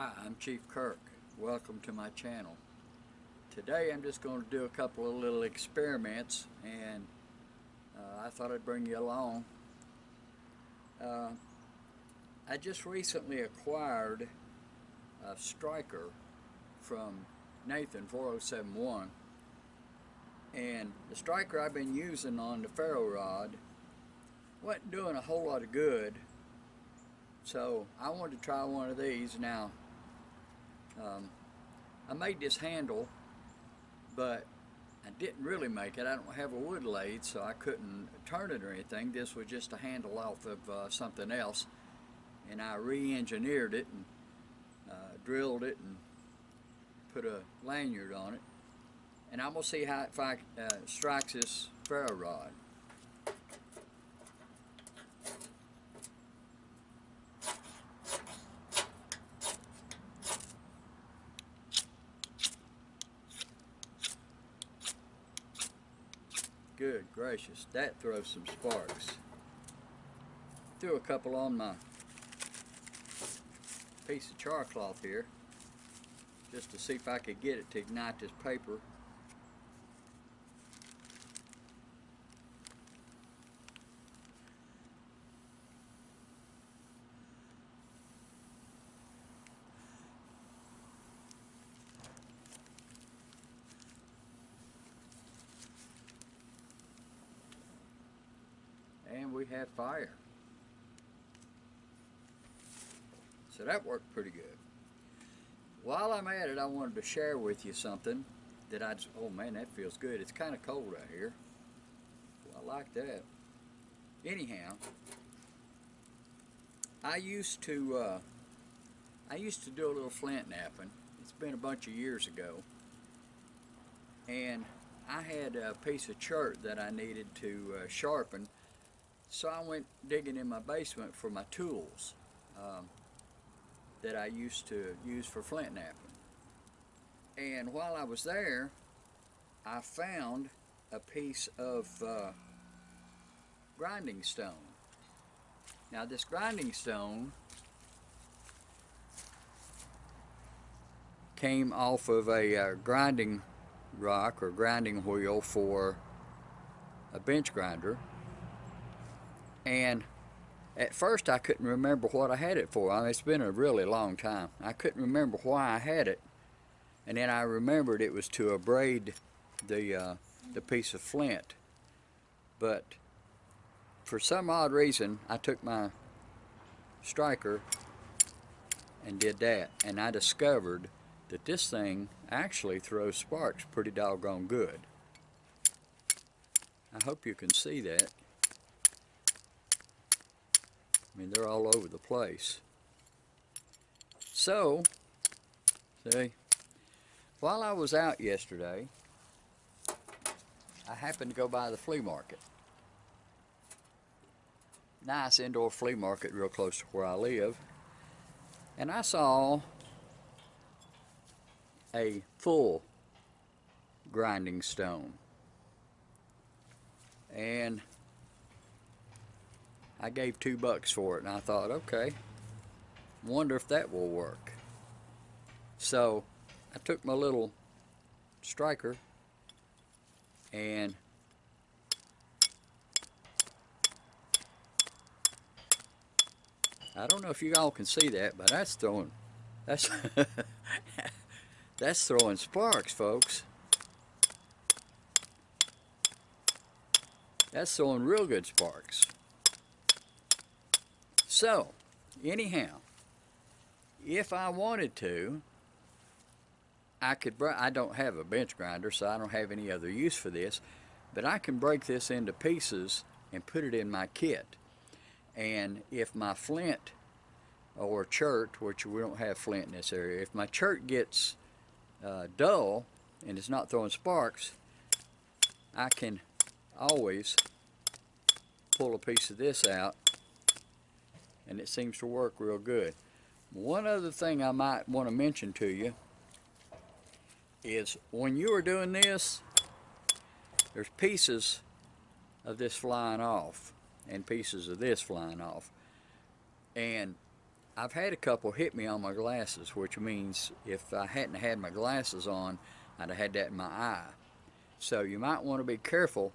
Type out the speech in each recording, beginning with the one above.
Hi, I'm Chief Kirk. Welcome to my channel. Today I'm just going to do a couple of little experiments, and I thought I'd bring you along. I just recently acquired a striker from Nathan 4071, and the striker I've been using on the ferro rod wasn't doing a whole lot of good, so I wanted to try one of these. Now I made this handle, but I didn't really make it. I don't have a wood lathe, so I couldn't turn it or anything. This was just a handle off of something else, and I re-engineered it and drilled it and put a lanyard on it, and I'm gonna see how it strikes this ferro rod. Good gracious, that throws some sparks. Threw a couple on my piece of char cloth here just to see if I could get it to ignite this paper. And we have fire. So that worked pretty good. While I'm at it, I wanted to share with you something that oh man, that feels good. It's kind of cold out here. Well, I like that. Anyhow, I used to do a little flint knapping. It's been a bunch of years ago. And I had a piece of chert that I needed to sharpen. So I went digging in my basement for my tools that I used to use for flint knapping. And while I was there, I found a piece of grinding stone. Now this grinding stone came off of a grinding rock or grinding wheel for a bench grinder. And at first I couldn't remember what I had it for. I mean, it's been a really long time. I couldn't remember why I had it. And then I remembered it was to abrade the piece of flint. But for some odd reason, I took my striker and did that. And I discovered that this thing actually throws sparks pretty doggone good. I hope you can see that. I mean, they're all over the place. So, see, while I was out yesterday, I happened to go by the flea market. Nice indoor flea market real close to where I live. And I saw a full grinding stone. And I gave $2 for it, and I thought, okay, wonder if that will work. So I took my little striker and I don't know if you all can see that, but that's that's throwing sparks, folks. That's throwing real good sparks. So, anyhow, if I wanted to, I don't have a bench grinder, so I don't have any other use for this, but I can break this into pieces and put it in my kit. And if my flint or chert, which we don't have flint in this area, if my chert gets dull and it's not throwing sparks, I can always pull a piece of this out, and it seems to work real good. One other thing I might want to mention to you is when you are doing this, there's pieces of this flying off and pieces of this flying off. And I've had a couple hit me on my glasses, which means if I hadn't had my glasses on, I'd have had that in my eye. So you might want to be careful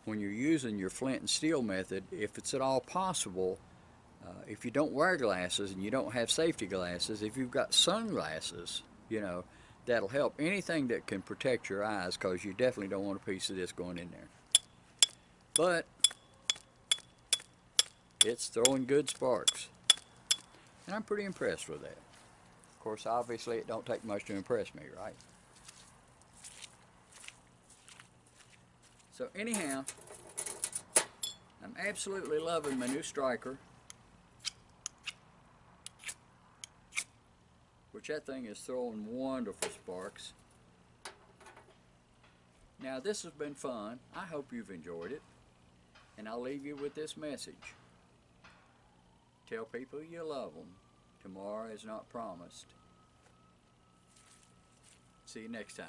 when you're using your flint and steel method, if it's at all possible. If you don't wear glasses and you don't have safety glasses, if you've got sunglasses, you know, that'll help. Anything that can protect your eyes, because you definitely don't want a piece of this going in there. But it's throwing good sparks, and I'm pretty impressed with that. Of course, obviously it don't take much to impress me, right? So anyhow, I'm absolutely loving my new striker, which that thing is throwing wonderful sparks. Now this has been fun. I hope you've enjoyed it, and I'll leave you with this message. Tell people you love them. Tomorrow is not promised. See you next time.